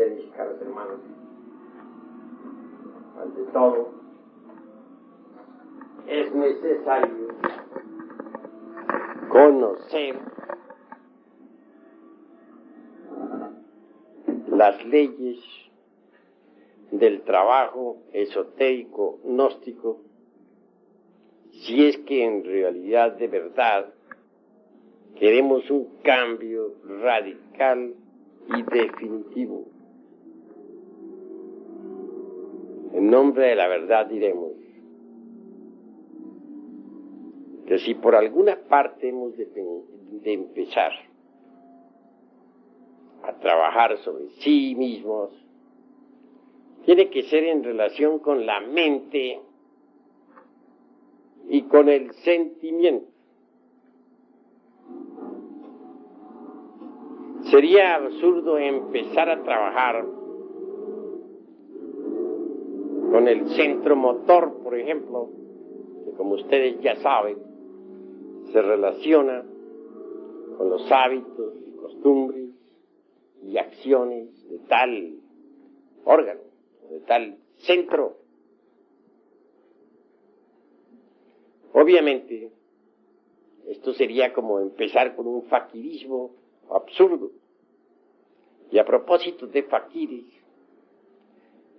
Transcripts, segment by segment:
comprender, mis caros hermanos, ante todo, es necesario conocer las leyes del trabajo esotérico gnóstico, si es que en realidad de verdad queremos un cambio radical y definitivo. En nombre de la verdad diremos que si por alguna parte hemos de empezar a trabajar sobre sí mismos, tiene que ser en relación con la mente y con el sentimiento. Sería absurdo empezar a trabajar con el centro motor, por ejemplo, que como ustedes ya saben, se relaciona con los hábitos, costumbres y acciones de tal órgano, de tal centro. Obviamente, esto sería como empezar con un faquirismo absurdo. Y a propósito de faquires,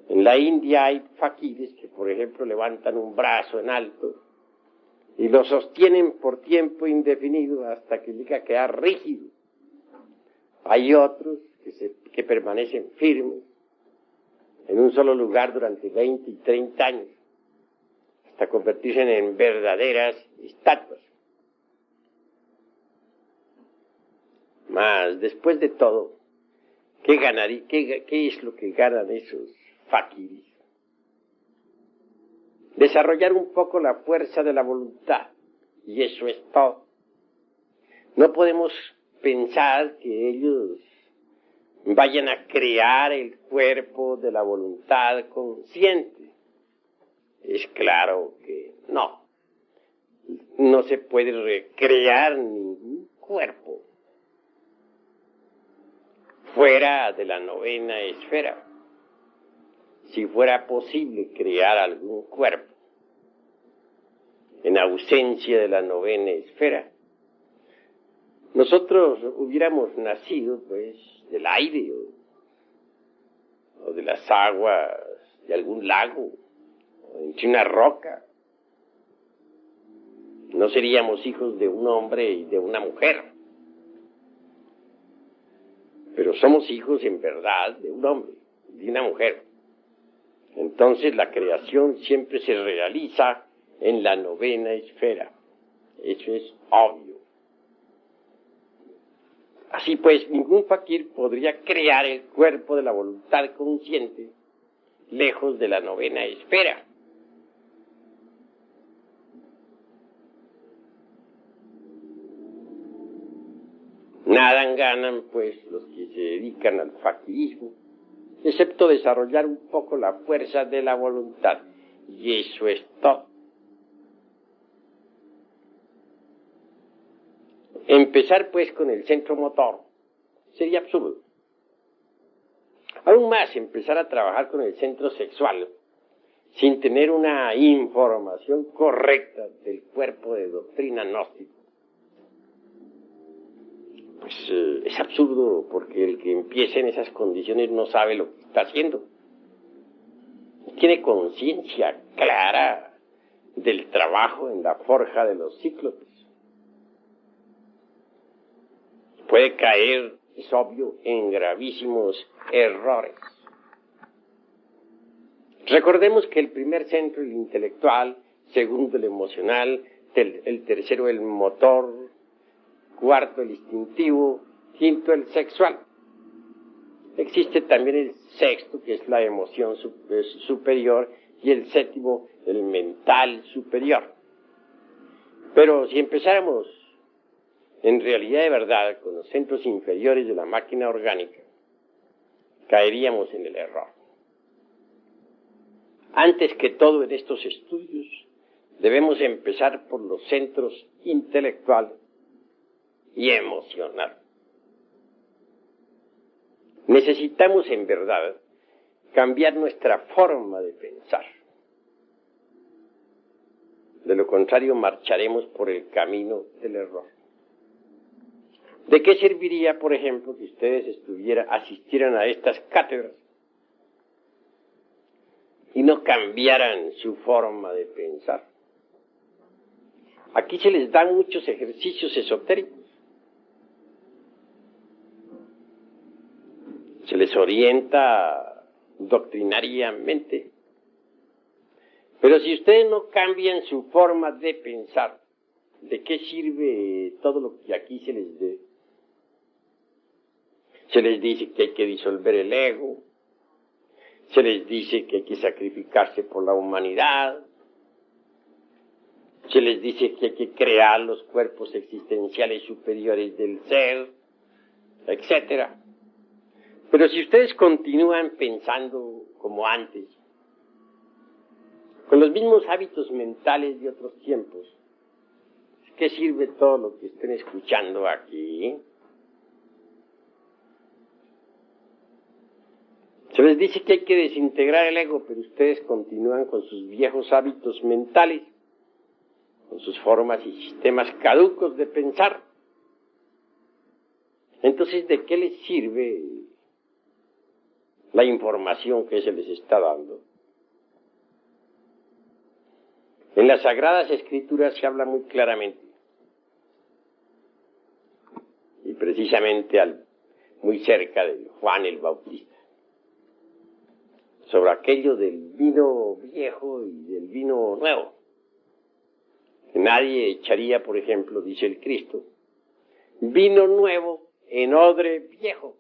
en la India hay faquires que, por ejemplo, levantan un brazo en alto y lo sostienen por tiempo indefinido hasta que llega a quedar rígido. Hay otros que permanecen firmes en un solo lugar durante 20 y 30 años, hasta convertirse en verdaderas estatuas. Mas, después de todo, ¿qué es lo que ganan esos faquires? Desarrollar un poco la fuerza de la voluntad, y eso es todo. No podemos pensar que ellos vayan a crear el cuerpo de la voluntad consciente. Es claro que no. No se puede recrear ningún cuerpo fuera de la novena esfera. Si fuera posible crear algún cuerpo en ausencia de la novena esfera, nosotros hubiéramos nacido pues del aire o de las aguas de algún lago o entre una roca. No seríamos hijos de un hombre y de una mujer, pero somos hijos en verdad de un hombre y de una mujer. Entonces la creación siempre se realiza en la novena esfera. Eso es obvio. Así pues, ningún fakir podría crear el cuerpo de la voluntad consciente lejos de la novena esfera. Nada ganan, pues, los que se dedican al faquirismo, excepto desarrollar un poco la fuerza de la voluntad. Y eso es todo. Empezar, pues, con el centro motor sería absurdo. Aún más, empezar a trabajar con el centro sexual sin tener una información correcta del cuerpo de doctrina gnóstica. Pues es absurdo, porque el que empiece en esas condiciones no sabe lo que está haciendo. Tiene conciencia clara del trabajo en la forja de los cíclopes. Puede caer, es obvio, en gravísimos errores. Recordemos que el primer centro, el intelectual, segundo, el emocional, el tercero, el motor, cuarto, el instintivo, quinto, el sexual. Existe también el sexto, que es la emoción superior, y el séptimo, el mental superior. Pero si empezáramos en realidad de verdad con los centros inferiores de la máquina orgánica, caeríamos en el error. Antes que todo en estos estudios, debemos empezar por los centros intelectuales y emocionales. Necesitamos en verdad cambiar nuestra forma de pensar. De lo contrario, marcharemos por el camino del error. ¿De qué serviría, por ejemplo, que ustedes asistieran a estas cátedras y no cambiaran su forma de pensar? Aquí se les dan muchos ejercicios esotéricos. Se les orienta doctrinariamente. Pero si ustedes no cambian su forma de pensar, ¿de qué sirve todo lo que aquí se les dé? Se les dice que hay que disolver el ego, se les dice que hay que sacrificarse por la humanidad, se les dice que hay que crear los cuerpos existenciales superiores del ser, etc. Pero si ustedes continúan pensando como antes, con los mismos hábitos mentales de otros tiempos, ¿qué sirve todo lo que estén escuchando aquí? Se les dice que hay que desintegrar el ego, pero ustedes continúan con sus viejos hábitos mentales, con sus formas y sistemas caducos de pensar. Entonces, ¿de qué les sirve la información que se les está dando? En las Sagradas Escrituras se habla muy claramente, y precisamente muy cerca de Juan el Bautista, sobre aquello del vino viejo y del vino nuevo. Que nadie echaría, por ejemplo, dice el Cristo, vino nuevo en odre viejo,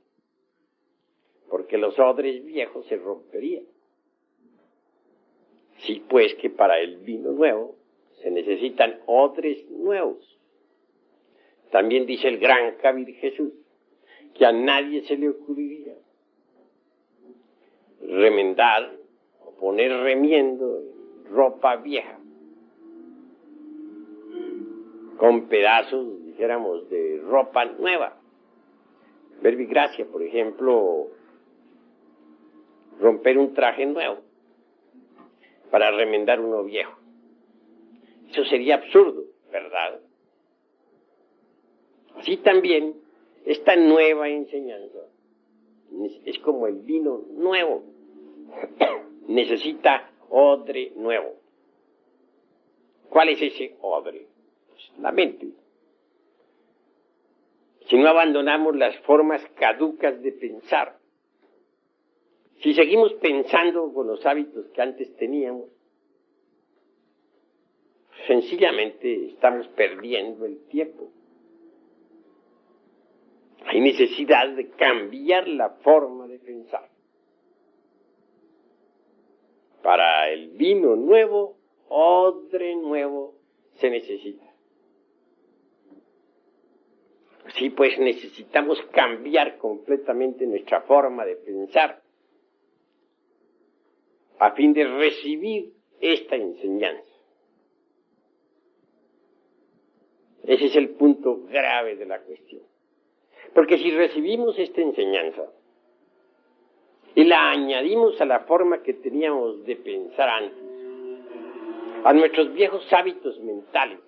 porque los odres viejos se romperían. Sí, pues que para el vino nuevo se necesitan odres nuevos. También dice el gran Kabir Jesús que a nadie se le ocurriría remendar o poner remiendo en ropa vieja con pedazos, dijéramos, de ropa nueva. Verbigracia, por ejemplo, romper un traje nuevo para remendar uno viejo. Eso sería absurdo, ¿verdad? Así también, esta nueva enseñanza es como el vino nuevo. Necesita odre nuevo. ¿Cuál es ese odre? Pues la mente. Si no abandonamos las formas caducas de pensar, si seguimos pensando con los hábitos que antes teníamos, sencillamente estamos perdiendo el tiempo. Hay necesidad de cambiar la forma de pensar. Para el vino nuevo, odre nuevo se necesita. Sí, pues necesitamos cambiar completamente nuestra forma de pensar a fin de recibir esta enseñanza. Ese es el punto grave de la cuestión. Porque si recibimos esta enseñanza y la añadimos a la forma que teníamos de pensar antes, a nuestros viejos hábitos mentales,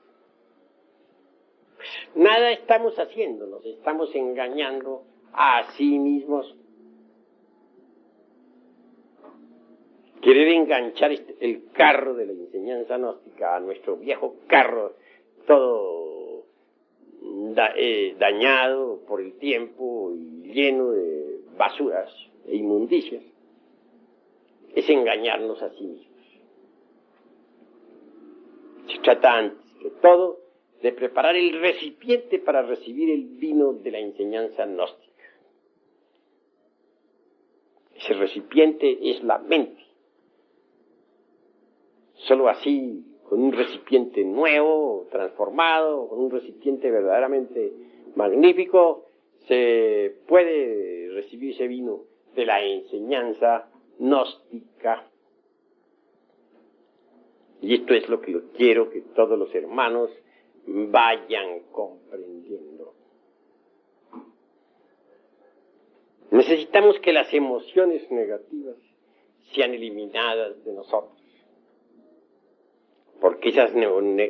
pues nada estamos haciendo, nos estamos engañando a sí mismos. Querer enganchar el carro de la enseñanza gnóstica a nuestro viejo carro, todo dañado por el tiempo y lleno de basuras e inmundicias, es engañarnos a sí mismos. Se trata antes que todo de preparar el recipiente para recibir el vino de la enseñanza gnóstica. Ese recipiente es la mente. Solo así, con un recipiente nuevo, transformado, con un recipiente verdaderamente magnífico, se puede recibir ese vino de la enseñanza gnóstica. Y esto es lo que yo quiero que todos los hermanos vayan comprendiendo. Necesitamos que las emociones negativas sean eliminadas de nosotros. Porque esas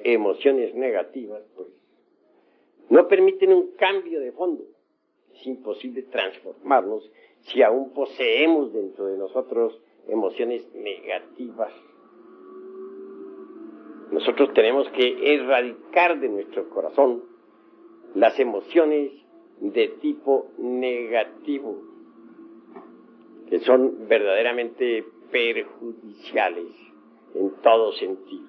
emociones negativas, pues, no permiten un cambio de fondo. Es imposible transformarnos si aún poseemos dentro de nosotros emociones negativas. Nosotros tenemos que erradicar de nuestro corazón las emociones de tipo negativo, que son verdaderamente perjudiciales en todo sentido.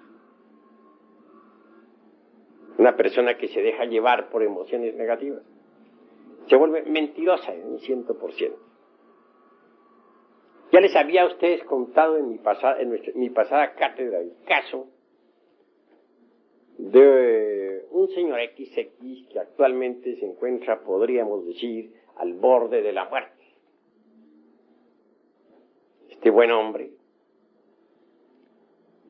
Una persona que se deja llevar por emociones negativas se vuelve mentirosa en un 100%. Ya les había a ustedes contado en mi pasada cátedra el caso de un señor XX que actualmente se encuentra, podríamos decir, al borde de la muerte. Este buen hombre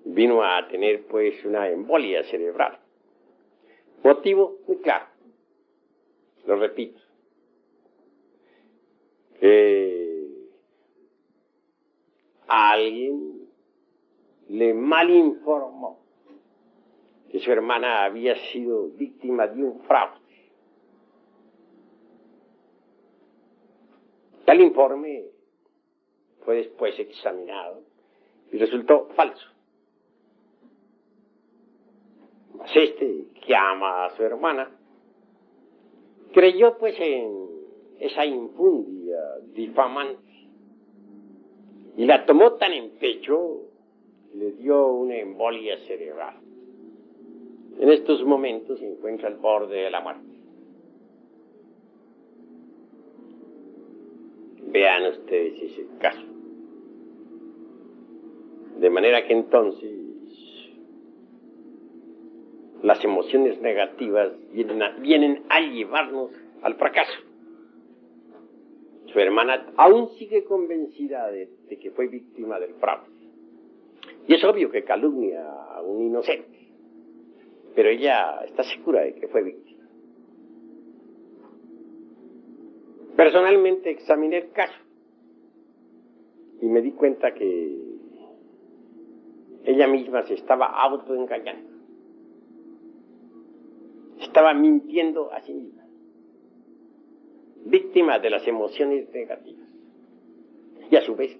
vino a tener pues una embolia cerebral. Motivo muy claro, lo repito, que alguien le malinformó que su hermana había sido víctima de un fraude. Tal informe fue después examinado y resultó falso. Mas este, que ama a su hermana, creyó pues en esa infundia difamante y la tomó tan en pecho que le dio una embolia cerebral. En estos momentos se encuentra al borde de la muerte. Vean ustedes ese caso. De manera que entonces las emociones negativas vienen a llevarnos al fracaso. Su hermana aún sigue convencida de que fue víctima del fraude. Y es obvio que calumnia a un inocente, pero ella está segura de que fue víctima. Personalmente examiné el caso y me di cuenta que ella misma se estaba autoengañando. Estaba mintiendo a sí misma, víctima de las emociones negativas, y a su vez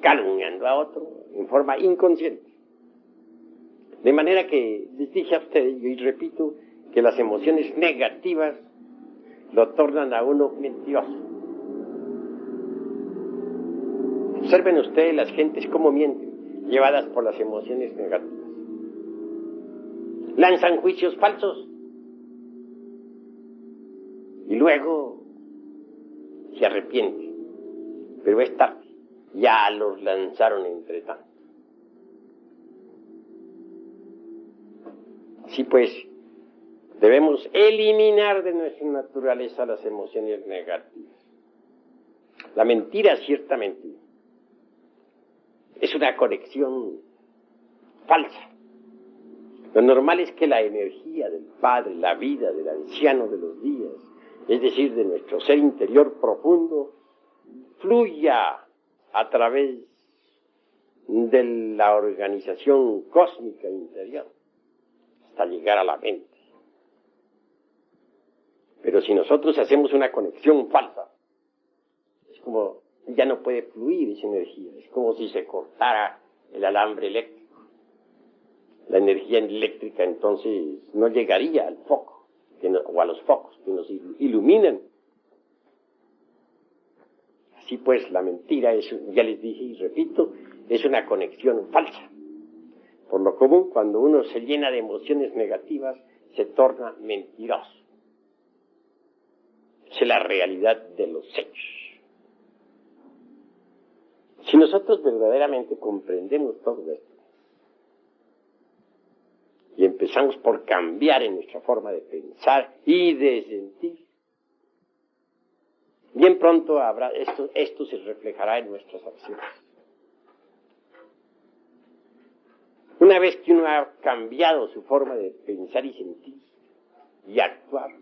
calumniando a otro en forma inconsciente. De manera que les dije a ustedes, y repito, que las emociones negativas lo tornan a uno mentiroso. Observen ustedes las gentes cómo mienten, llevadas por las emociones negativas. Lanzan juicios falsos y luego se arrepienten, pero es tarde, ya los lanzaron entre tanto. Así pues, debemos eliminar de nuestra naturaleza las emociones negativas. La mentira, ciertamente, es una conexión falsa. Lo normal es que la energía del Padre, la vida del anciano de los días, es decir, de nuestro ser interior profundo, fluya a través de la organización cósmica interior hasta llegar a la mente. Pero si nosotros hacemos una conexión falsa, es como ya no puede fluir esa energía, es como si se cortara el alambre eléctrico. La energía eléctrica entonces no llegaría al foco, o a los focos que nos iluminan. Así pues, la mentira es, ya les dije y repito, es una conexión falsa. Por lo común, cuando uno se llena de emociones negativas, se torna mentiroso. Esa es la realidad de los hechos. Si nosotros verdaderamente comprendemos todo esto, y empezamos por cambiar en nuestra forma de pensar y de sentir, bien pronto esto se reflejará en nuestras acciones. Una vez que uno ha cambiado su forma de pensar y sentir y actuar,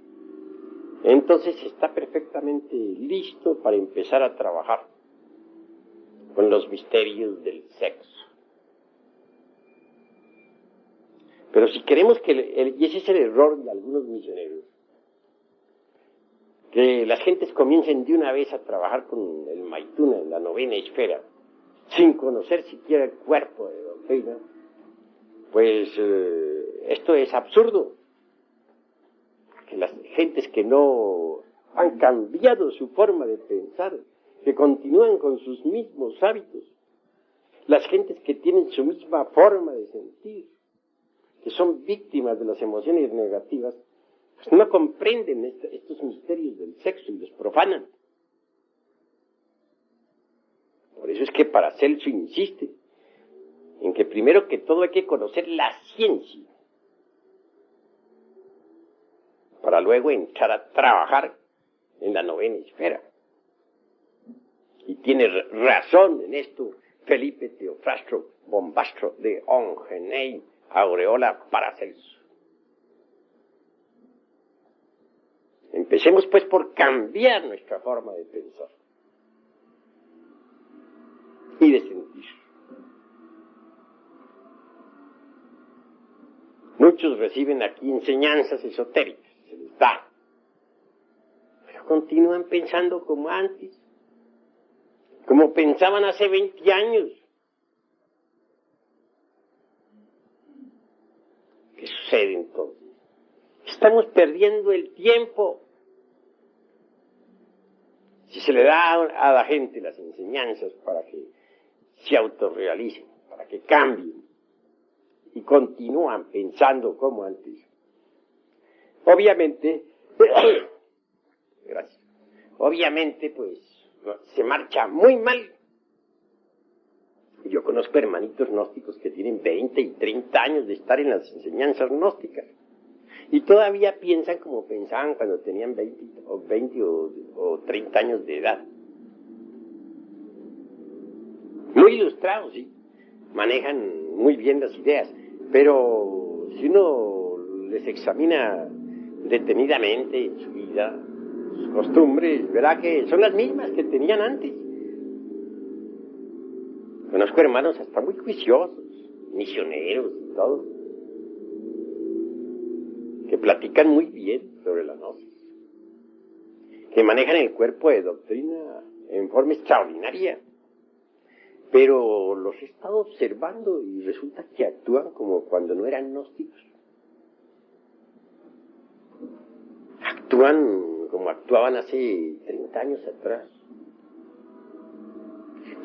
entonces está perfectamente listo para empezar a trabajar con los misterios del sexo. Pero si queremos y ese es el error de algunos misioneros, que las gentes comiencen de una vez a trabajar con el Maituna en la novena esfera, sin conocer siquiera el cuerpo de doctrina, pues esto es absurdo. Que las gentes que no han cambiado su forma de pensar, que continúan con sus mismos hábitos, las gentes que tienen su misma forma de sentir, que son víctimas de las emociones negativas, pues no comprenden estos misterios del sexo y los profanan. Por eso es que Paracelso insiste en que primero que todo hay que conocer la ciencia, para luego entrar a trabajar en la novena esfera. Y tiene razón en esto Felipe Teofrastro Bombastro de Ongenay Aureola Paracelso. Empecemos pues por cambiar nuestra forma de pensar y de sentir. Muchos reciben aquí enseñanzas esotéricas, se les da, pero continúan pensando como antes, como pensaban hace 20 años. ¿Qué sucede entonces? Estamos perdiendo el tiempo. Si se le da a la gente las enseñanzas para que se autorrealicen, para que cambien, y continúan pensando como antes, obviamente, gracias, obviamente pues se marcha muy mal. Yo conozco hermanitos gnósticos que tienen 20 y 30 años de estar en las enseñanzas gnósticas y todavía piensan como pensaban cuando tenían 20 o 30 años de edad. Muy ilustrados, sí, manejan muy bien las ideas, pero si uno les examina detenidamente en su vida, sus costumbres, verá que son las mismas que tenían antes. Conozco hermanos hasta muy juiciosos, misioneros y todo, que platican muy bien sobre la gnosis, que manejan el cuerpo de doctrina en forma extraordinaria, pero los he estado observando y resulta que actúan como cuando no eran gnósticos. Actúan como actuaban hace 30 años atrás.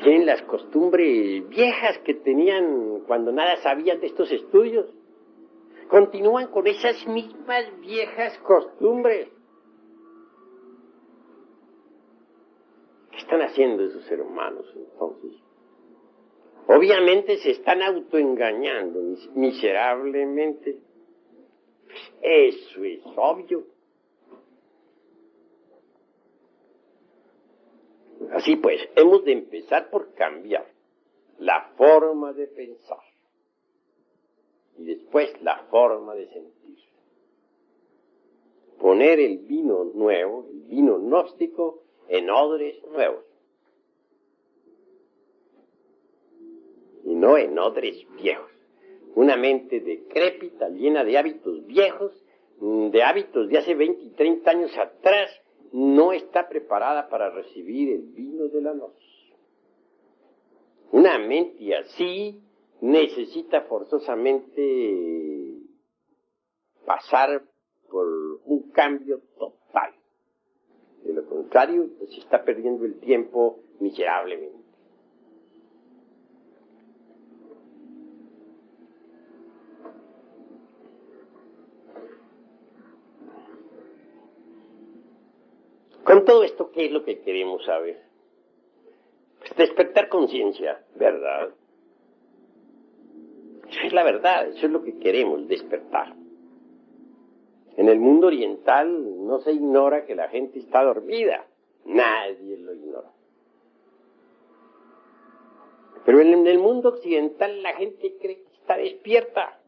Tienen las costumbres viejas que tenían cuando nada sabían de estos estudios. Continúan con esas mismas viejas costumbres. ¿Qué están haciendo esos hermanos entonces? Obviamente se están autoengañando miserablemente. Pues eso es obvio. Así pues, hemos de empezar por cambiar la forma de pensar y después la forma de sentir. Poner el vino nuevo, el vino gnóstico, en odres nuevos y no en odres viejos. Una mente decrépita, llena de hábitos viejos, de hábitos de hace 20 y 30 años atrás, no está preparada para recibir el vino de la gnosis. Una mente así necesita forzosamente pasar por un cambio total. De lo contrario, pues se está perdiendo el tiempo miserablemente. Con todo esto, ¿qué es lo que queremos saber? Pues despertar conciencia, ¿verdad? Eso es la verdad, eso es lo que queremos, despertar. En el mundo oriental no se ignora que la gente está dormida, nadie lo ignora. Pero en el mundo occidental la gente cree que está despierta.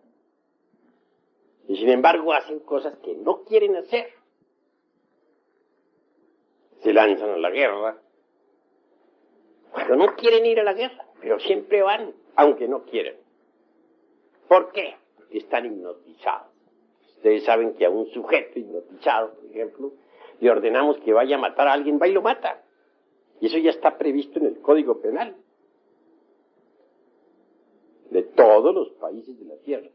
Y sin embargo hacen cosas que no quieren hacer. se lanzan a la guerra, cuando no quieren ir a la guerra, pero siempre van, aunque no quieren. ¿Por qué? Porque están hipnotizados. Ustedes saben que a un sujeto hipnotizado, por ejemplo, le ordenamos que vaya a matar a alguien, va y lo mata. Y eso ya está previsto en el Código Penal de todos los países de la Tierra.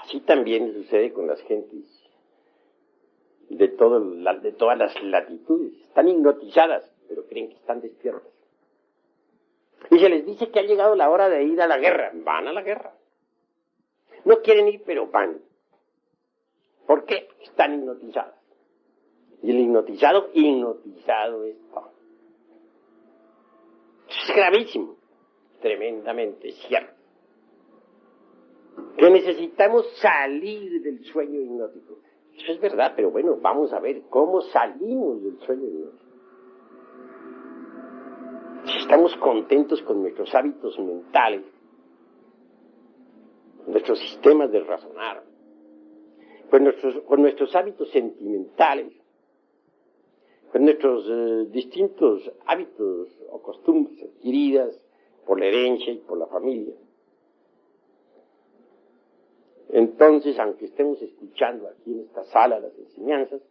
Así también sucede con las gentes de todas las latitudes. Están hipnotizadas, pero creen que están despiertas. Y se les dice que ha llegado la hora de ir a la guerra. Van a la guerra. No quieren ir, pero van. ¿Por qué? Están hipnotizados. Y el hipnotizado está. Eso es gravísimo. Tremendamente cierto. Que necesitamos salir del sueño hipnótico. Eso es verdad, pero bueno, vamos a ver cómo salimos del sueño hipnótico. Si estamos contentos con nuestros hábitos mentales, nuestros sistemas de razonar, con nuestros hábitos sentimentales, con nuestros distintos hábitos o costumbres adquiridas por la herencia y por la familia. Entonces, aunque estemos escuchando aquí en esta sala las enseñanzas,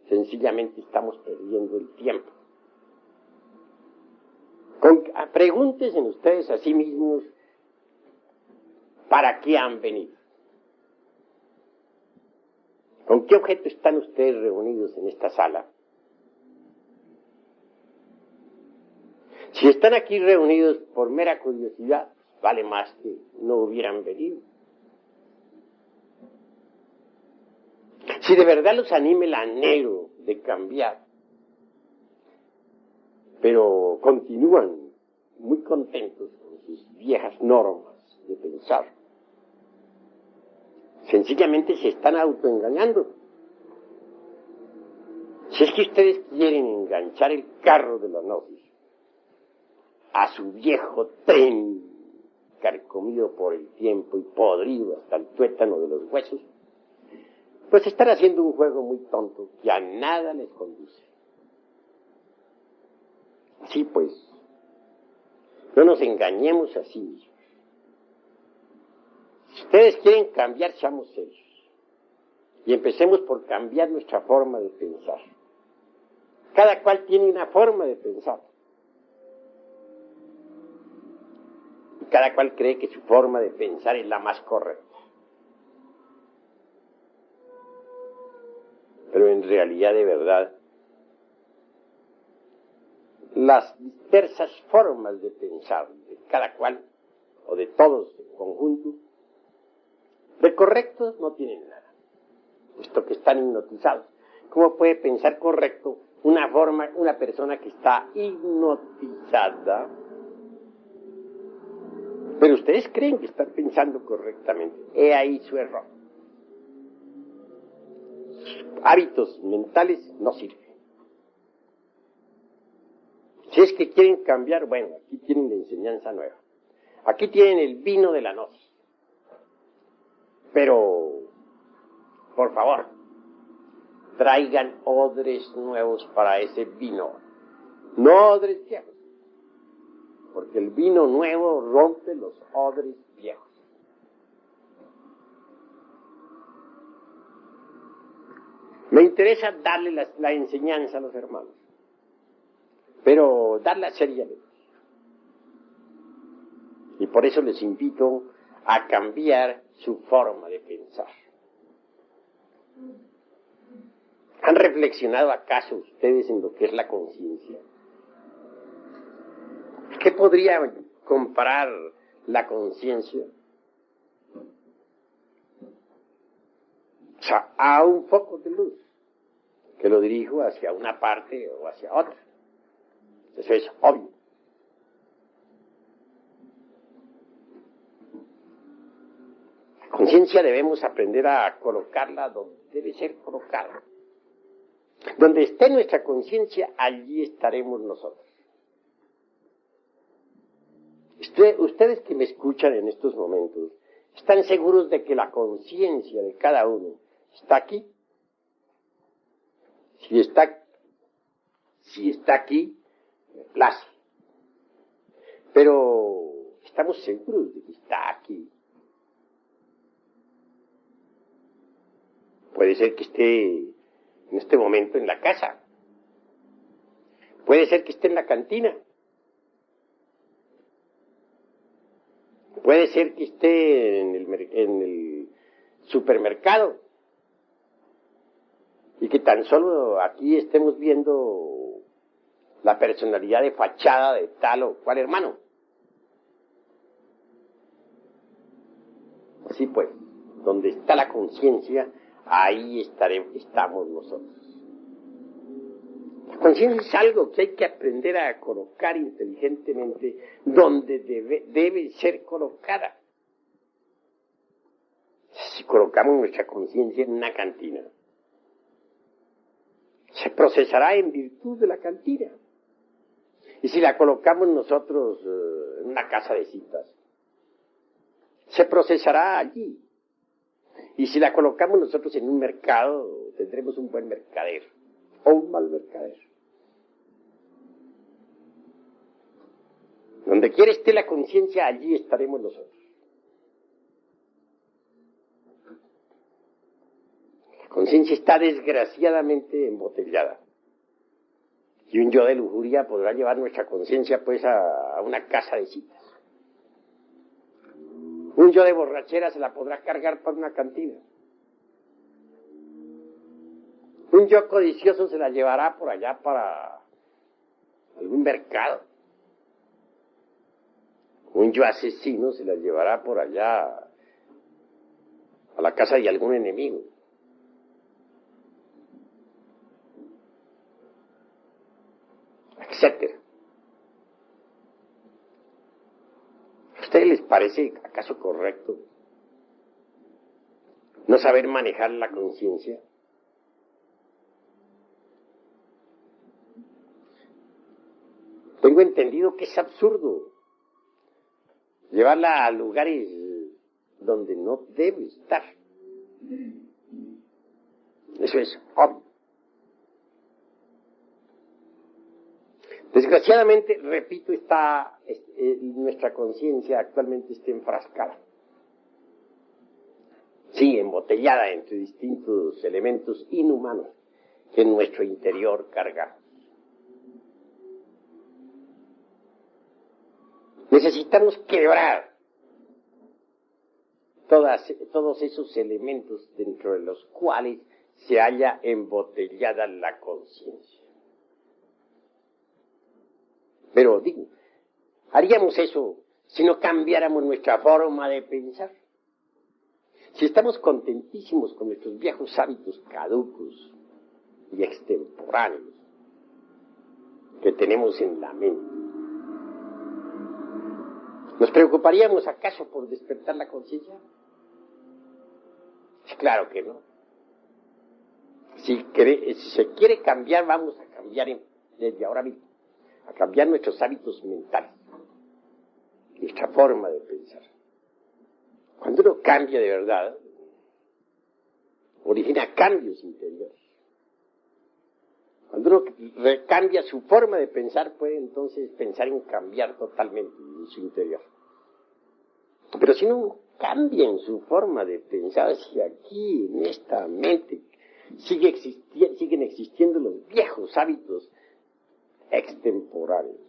sencillamente estamos perdiendo el tiempo. Pregúntense ustedes a sí mismos, ¿para qué han venido? ¿Con qué objeto están ustedes reunidos en esta sala? Si están aquí reunidos por mera curiosidad, vale más que no hubieran venido. Si de verdad los anima el anhelo de cambiar, pero continúan muy contentos con sus viejas normas de pensar, sencillamente se están autoengañando. Si es que ustedes quieren enganchar el carro de la gnosis a su viejo tren carcomido por el tiempo y podrido hasta el tuétano de los huesos, pues están haciendo un juego muy tonto que a nada les conduce. Sí, pues, no nos engañemos a sí mismos. Si ustedes quieren cambiar, seamos serios. Y empecemos por cambiar nuestra forma de pensar. Cada cual tiene una forma de pensar. Y cada cual cree que su forma de pensar es la más correcta. Pero en realidad, de verdad, las diversas formas de pensar de cada cual, o de todos en conjunto, de correctos no tienen nada, puesto que están hipnotizados. ¿Cómo puede pensar correcto una persona que está hipnotizada? Pero ustedes creen que están pensando correctamente. He ahí su error. Hábitos mentales no sirven. Si es que quieren cambiar, bueno, aquí tienen la enseñanza nueva. Aquí tienen el vino de la gnosis. Pero, por favor, traigan odres nuevos para ese vino. No odres viejos. Porque el vino nuevo rompe los odres viejos. Me interesa darle la enseñanza a los hermanos, pero darla seriamente. Y por eso les invito a cambiar su forma de pensar. ¿Han reflexionado acaso ustedes en lo que es la conciencia? ¿Qué podría comparar la conciencia? O sea, a un foco de luz que lo dirijo hacia una parte o hacia otra. Eso es obvio. La conciencia debemos aprender a colocarla donde debe ser colocada. Donde esté nuestra conciencia, allí estaremos nosotros. Ustedes que me escuchan en estos momentos, ¿están seguros de que la conciencia de cada uno está aquí? Si está aquí, me place. Pero estamos seguros de que está aquí. Puede ser que esté en este momento en la casa. Puede ser que esté en la cantina. Puede ser que esté en el supermercado. Y que tan solo aquí estemos viendo la personalidad de fachada de tal o cual hermano. Así pues, donde está la conciencia, ahí estamos nosotros. La conciencia es algo que hay que aprender a colocar inteligentemente donde debe ser colocada. Si colocamos nuestra conciencia en una cantina, se procesará en virtud de la cantina. Y si la colocamos nosotros en una casa de citas, se procesará allí. Y si la colocamos nosotros en un mercado, tendremos un buen mercader o un mal mercader. Donde quiera esté la conciencia, allí estaremos nosotros. La conciencia está desgraciadamente embotellada. Y un yo de lujuria podrá llevar nuestra conciencia pues a una casa de citas. Un yo de borrachera se la podrá cargar para una cantina. Un yo codicioso se la llevará por allá para algún mercado. Un yo asesino se la llevará por allá a la casa de algún enemigo. Etcétera. ¿A ustedes les parece acaso correcto no saber manejar la conciencia? Tengo entendido que es absurdo llevarla a lugares donde no debe estar. Eso es obvio. Desgraciadamente, repito, nuestra conciencia actualmente está enfrascada. Sí, embotellada entre distintos elementos inhumanos que en nuestro interior cargamos. Necesitamos quebrar todos esos elementos dentro de los cuales se halla embotellada la conciencia. Pero digo, haríamos eso si no cambiáramos nuestra forma de pensar. Si estamos contentísimos con nuestros viejos hábitos caducos y extemporáneos que tenemos en la mente, ¿nos preocuparíamos acaso por despertar la conciencia? Claro que no. Si se quiere cambiar, vamos a cambiar desde ahora mismo. A cambiar nuestros hábitos mentales, nuestra forma de pensar. Cuando uno cambia de verdad, origina cambios interiores. Cuando uno cambia su forma de pensar, puede entonces pensar en cambiar totalmente en su interior. Pero si no cambian su forma de pensar, si aquí en esta mente siguen existiendo los viejos hábitos extemporáneos,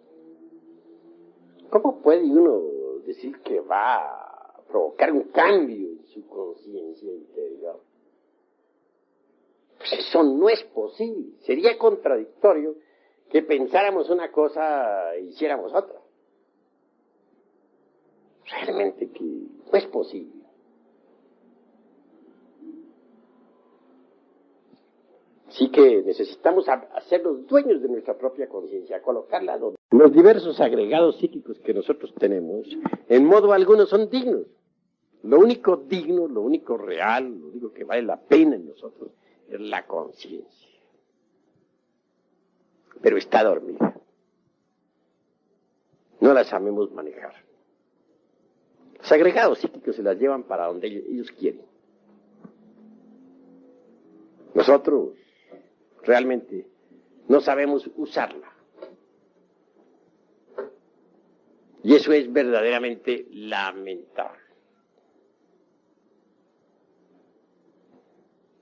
¿cómo puede uno decir que va a provocar un cambio en su conciencia interior? Pues eso no es posible. Sería contradictorio que pensáramos una cosa e hiciéramos otra. Realmente que no es posible. Así que necesitamos hacernos dueños de nuestra propia conciencia, colocarla donde los diversos agregados psíquicos que nosotros tenemos, en modo alguno son dignos. Lo único digno, lo único real, lo único que vale la pena en nosotros es la conciencia. Pero está dormida. No la sabemos manejar. Los agregados psíquicos se las llevan para donde ellos quieren. Nosotros realmente no sabemos usarla. Y eso es verdaderamente lamentable.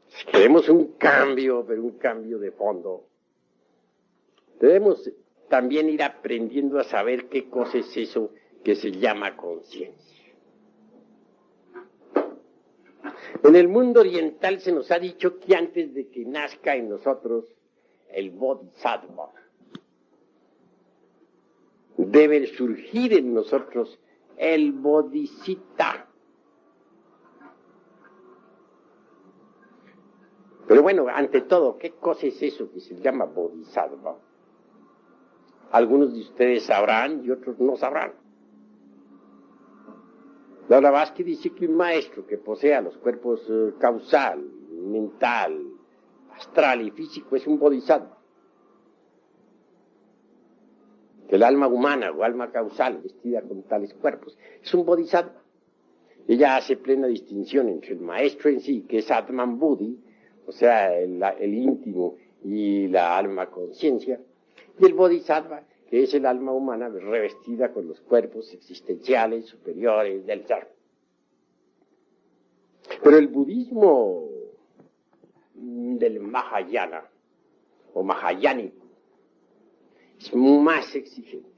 Si queremos un cambio, pero un cambio de fondo, debemos también ir aprendiendo a saber qué cosa es eso que se llama conciencia. En el mundo oriental se nos ha dicho que antes de que nazca en nosotros el bodhisattva, debe surgir en nosotros el bodhicitta. Pero bueno, ante todo, ¿qué cosa es eso que se llama bodhisattva? Algunos de ustedes sabrán y otros no sabrán. La Blavatsky dice que un maestro que posea los cuerpos causal, mental, astral y físico es un bodhisattva. Que el alma humana o alma causal vestida con tales cuerpos es un bodhisattva. Ella hace plena distinción entre el maestro en sí, que es Atman Buddhi, o sea, el íntimo y la alma conciencia, y el bodhisattva, que es el alma humana revestida con los cuerpos existenciales superiores del ser. Pero el budismo del Mahayana, o mahayánico, es más exigente.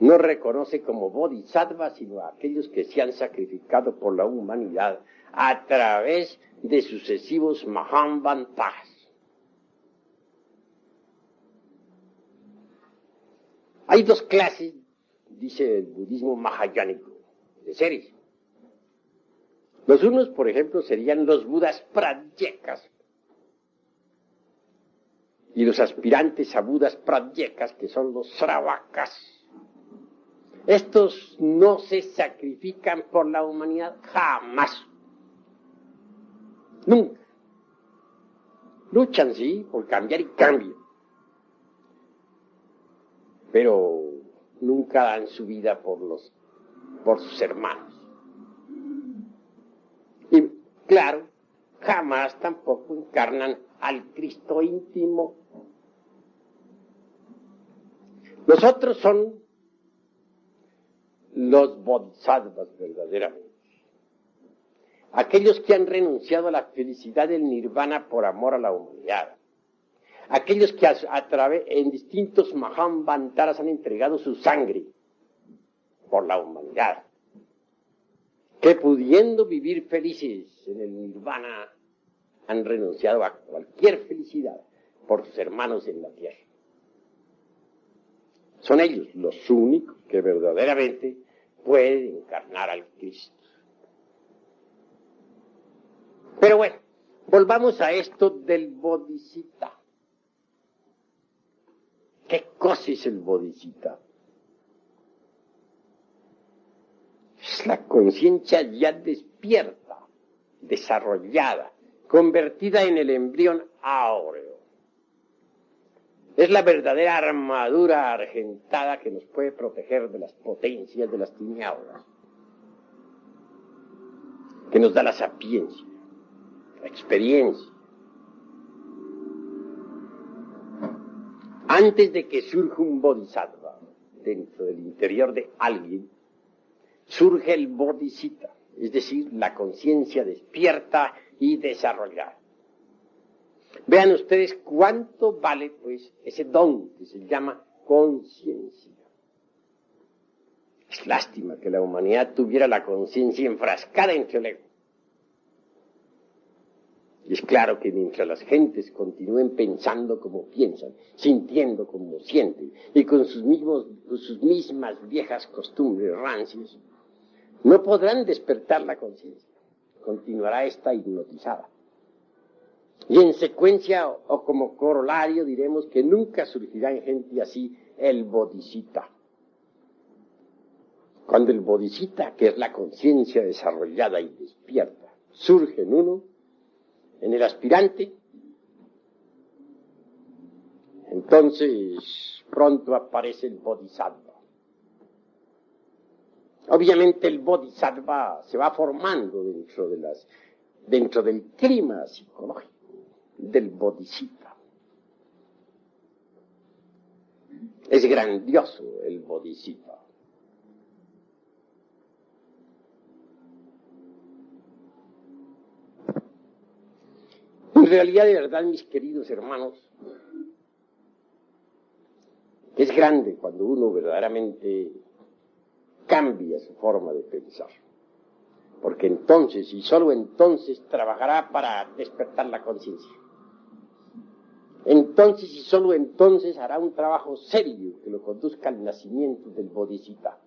No reconoce como bodhisattva sino a aquellos que se han sacrificado por la humanidad a través de sucesivos mahamvantas. Hay dos clases, dice el budismo mahayánico, de seres. Los unos, por ejemplo, serían los budas pradyekas, y los aspirantes a budas pradyekas, que son los sravakas. Estos no se sacrifican por la humanidad jamás. Nunca. Luchan, sí, por cambiar y cambian. Pero nunca dan su vida por sus hermanos. Y claro, jamás tampoco encarnan al Cristo íntimo. Los otros son los bodhisattvas verdaderamente. Aquellos que han renunciado a la felicidad del nirvana por amor a la humanidad. Aquellos que en distintos mahamvantaras han entregado su sangre por la humanidad. Que pudiendo vivir felices en el nirvana han renunciado a cualquier felicidad por sus hermanos en la tierra. Son ellos los únicos que verdaderamente pueden encarnar al Cristo. Pero bueno, volvamos a esto del bodhicitta. ¿Qué cosa es el bodhicitta? Es la conciencia ya despierta, desarrollada, convertida en el embrión áureo. Es la verdadera armadura argentada que nos puede proteger de las potencias de las tinieblas, que nos da la sapiencia, la experiencia. Antes de que surja un bodhisattva dentro del interior de alguien, surge el bodhicitta, es decir, la conciencia despierta y desarrollada. Vean ustedes cuánto vale, pues, ese don que se llama conciencia. Es lástima que la humanidad tuviera la conciencia enfrascada entre el ego. Y es claro que mientras las gentes continúen pensando como piensan, sintiendo como sienten, y con sus mismas viejas costumbres rancias, no podrán despertar la conciencia. Continuará esta hipnotizada. Y en secuencia o como corolario diremos que nunca surgirá en gente así el bodhicitta. Cuando el bodhicitta, que es la conciencia desarrollada y despierta, surge en uno, en el aspirante, entonces pronto aparece el bodhisattva. Obviamente el bodhisattva se va formando dentro del clima psicológico. del Bodhisattva. Es grandioso el Bodhisattva. En realidad, de verdad, mis queridos hermanos, es grande cuando uno verdaderamente cambia su forma de pensar. Porque entonces, y solo entonces, trabajará para despertar la conciencia. Entonces, y solo entonces, hará un trabajo serio que lo conduzca al nacimiento del Bodhisattva.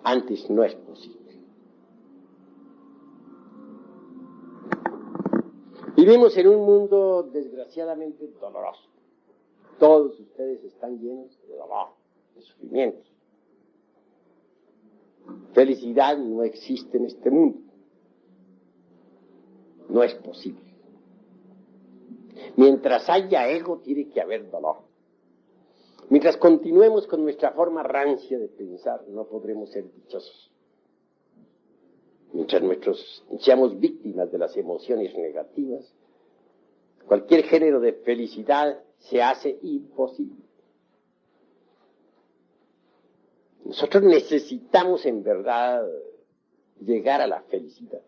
Antes no es posible. Vivimos en un mundo desgraciadamente doloroso. Todos ustedes están llenos de dolor, de sufrimiento. Felicidad no existe en este mundo. No es posible. Mientras haya ego, tiene que haber dolor. Mientras continuemos con nuestra forma rancia de pensar, no podremos ser dichosos. Mientras seamos víctimas de las emociones negativas, cualquier género de felicidad se hace imposible. Nosotros necesitamos en verdad llegar a la felicidad.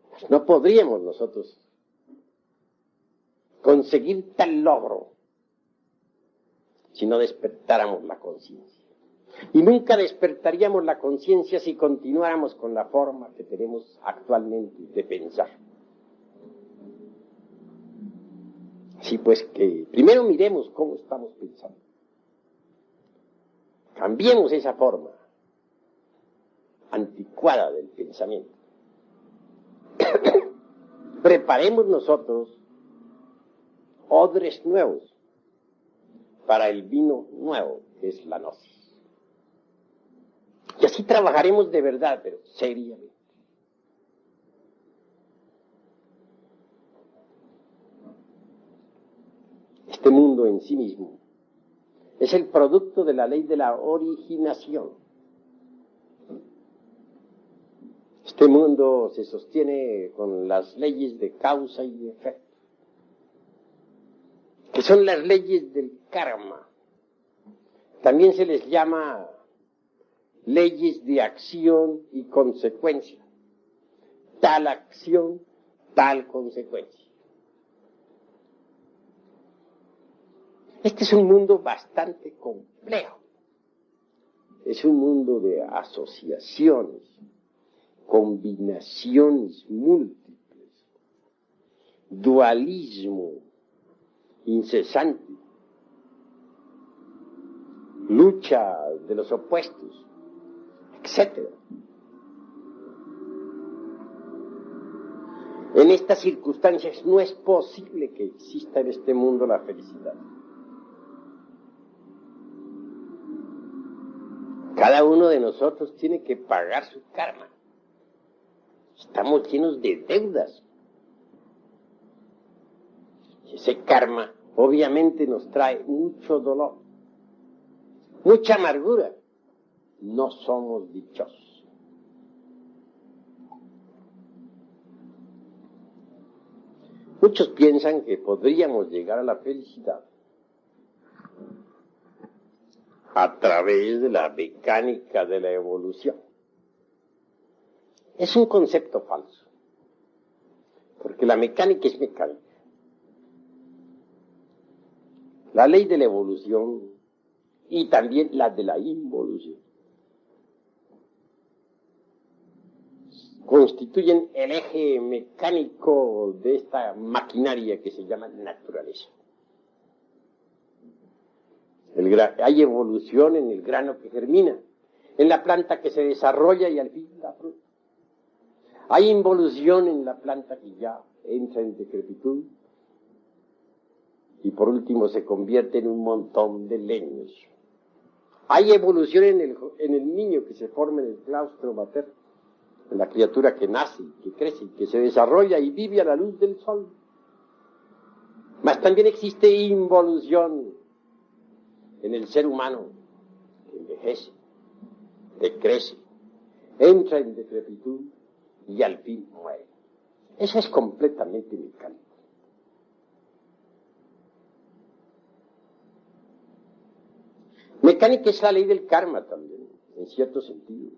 Pues no podríamos nosotros conseguir tal logro si no despertáramos la conciencia. Y nunca despertaríamos la conciencia si continuáramos con la forma que tenemos actualmente de pensar. Así pues que primero miremos cómo estamos pensando. Cambiemos esa forma anticuada del pensamiento. Preparemos nosotros odres nuevos para el vino nuevo, que es la gnosis. Y así trabajaremos de verdad, pero seriamente. Este mundo en sí mismo es el producto de la ley de la originación. Este mundo se sostiene con las leyes de causa y efecto, que son las leyes del karma. También se les llama leyes de acción y consecuencia. Tal acción, tal consecuencia. Este es un mundo bastante complejo. Es un mundo de asociaciones, combinaciones múltiples, dualismo incesante, lucha de los opuestos, etc. En estas circunstancias no es posible que exista en este mundo la felicidad. Cada uno de nosotros tiene que pagar su karma. Estamos llenos de deudas. Y ese karma obviamente nos trae mucho dolor, mucha amargura. No somos dichosos. Muchos piensan que podríamos llegar a la felicidad a través de la mecánica de la evolución. Es un concepto falso, porque la mecánica es mecánica. La ley de la evolución y también la de la involución constituyen el eje mecánico de esta maquinaria que se llama naturaleza. Hay evolución en el grano que germina, en la planta que se desarrolla y al fin da fruto. Hay involución en la planta que ya entra en decrepitud y por último se convierte en un montón de leños. Hay evolución en el niño que se forma en el claustro materno, en la criatura que nace, que crece, que se desarrolla y vive a la luz del sol. Mas también existe involución en el ser humano que envejece, decrece, entra en decrepitud y al fin muere. Eso es completamente mecánico. Mecánica es la ley del karma también, en cierto sentido.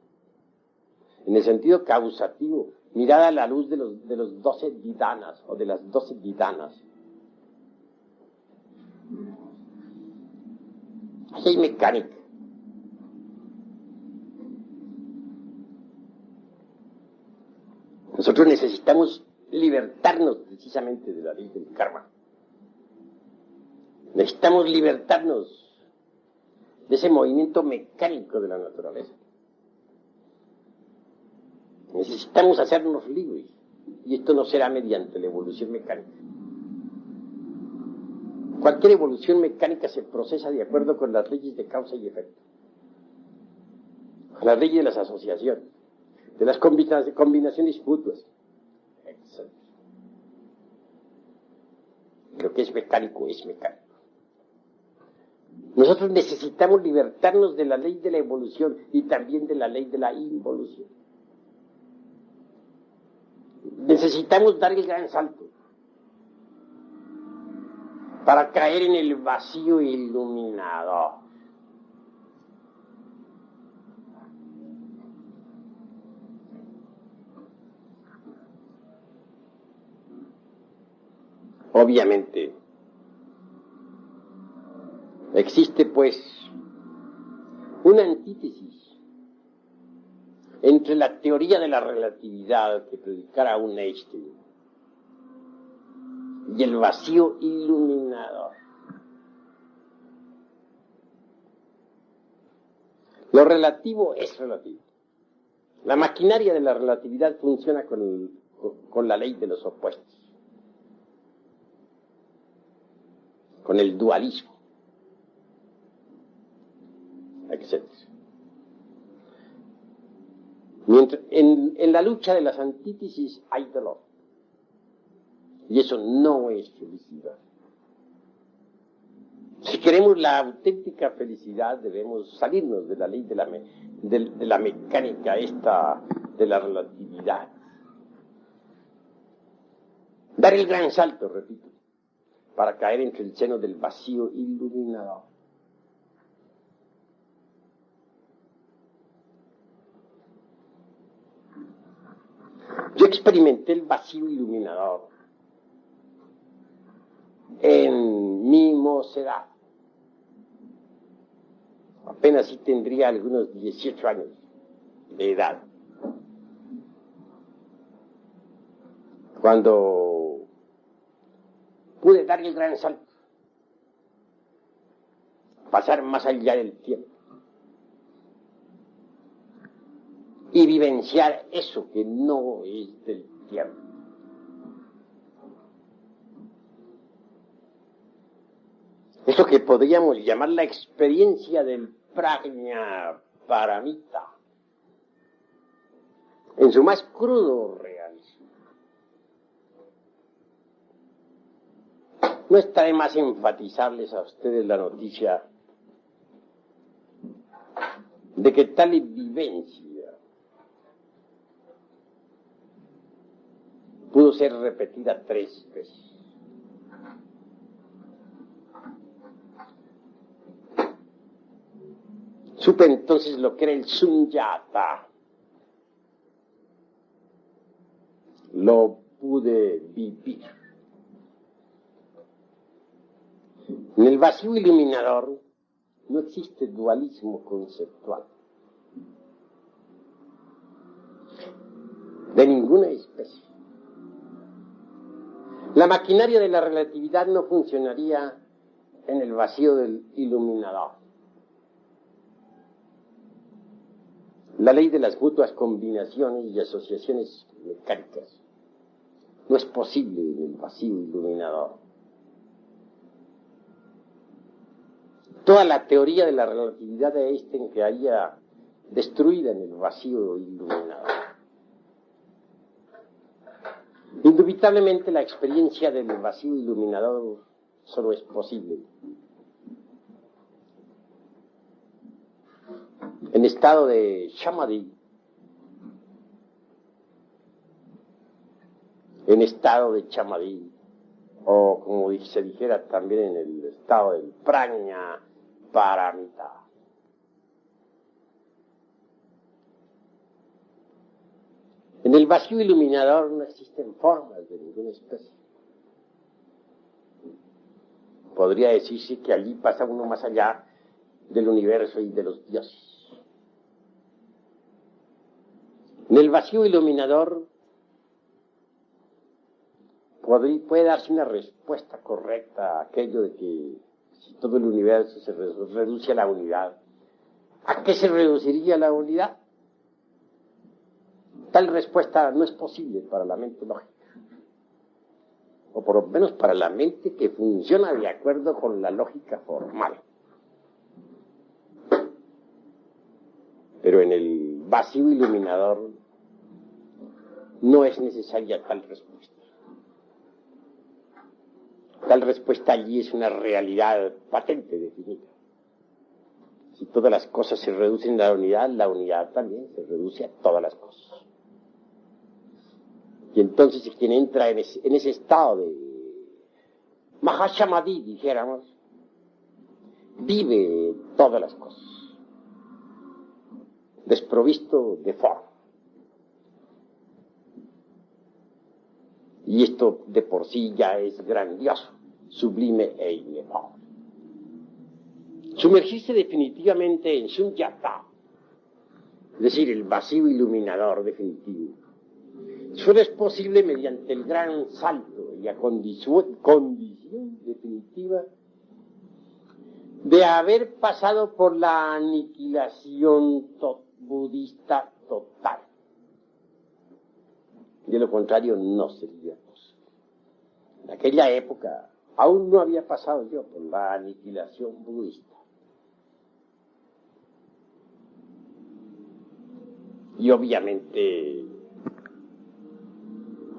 En el sentido causativo, mirada a la luz de los 12 vidanas, o de las 12 vidanas. Así hay mecánica. Nosotros necesitamos libertarnos precisamente de la ley del karma. Necesitamos libertarnos de ese movimiento mecánico de la naturaleza. Necesitamos hacernos libres, y esto no será mediante la evolución mecánica. Cualquier evolución mecánica se procesa de acuerdo con las leyes de causa y efecto, con las leyes de las asociaciones, de las combinaciones mutuas, etc. Lo que es mecánico es mecánico. Nosotros necesitamos libertarnos de la ley de la evolución y también de la ley de la involución. Necesitamos dar el gran salto para caer en el vacío iluminador. Obviamente, existe pues una antítesis entre la teoría de la relatividad que predicara un Einstein y el vacío iluminador. Lo relativo es relativo. La maquinaria de la relatividad funciona con la ley de los opuestos, con el dualismo, etc. Mientras, en la lucha de las antítesis hay dolor. Y eso no es felicidad. Si queremos la auténtica felicidad, debemos salirnos de la ley de la mecánica esta de la relatividad. Dar el gran salto, repito, para caer entre el seno del vacío iluminador. Yo experimenté el vacío iluminador en mi mocedad. Apenas sí tendría algunos 18 años de edad, cuando pude dar el gran salto, pasar más allá del tiempo y vivenciar eso que no es del tiempo. Eso que podríamos llamar la experiencia del prajna paramita, en su más crudo realismo. No está de más enfatizarles a ustedes la noticia de que tal vivencia pudo ser repetida 3 veces. Supe entonces lo que era el sunyata. Lo pude vivir. En el vacío iluminador no existe dualismo conceptual de ninguna especie. La maquinaria de la relatividad no funcionaría en el vacío del iluminador. La ley de las mutuas combinaciones y asociaciones mecánicas no es posible en el vacío iluminador. Toda la teoría de la relatividad de Einstein quedaría destruida en el vacío iluminador. Indubitablemente la experiencia del vacío iluminador solo es posible en estado de samadhi, en estado de chamadí, o como se dijera también en el estado del prajna paramita. En el vacío iluminador no existen formas de ninguna especie. Podría decirse que allí pasa uno más allá del universo y de los dioses. En el vacío iluminador puede darse una respuesta correcta a aquello de que si todo el universo se reduce a la unidad, ¿a qué se reduciría la unidad? Tal respuesta no es posible para la mente lógica, o por lo menos para la mente que funciona de acuerdo con la lógica formal. Pero en el vacío iluminador no es necesaria tal respuesta. Tal respuesta allí es una realidad patente, definida. Si todas las cosas se reducen a la unidad también se reduce a todas las cosas. Y entonces quien entra en ese estado de Mahashamadhi, dijéramos, vive todas las cosas, desprovisto de forma. Y esto de por sí ya es grandioso, sublime e inefable. Sumergirse definitivamente en Sunyata, es decir, el vacío iluminador definitivo, solo es posible mediante el gran salto y la condición definitiva de haber pasado por la aniquilación budista total. De lo contrario, no sería posible. En aquella época aún no había pasado yo por la aniquilación budista. Y obviamente,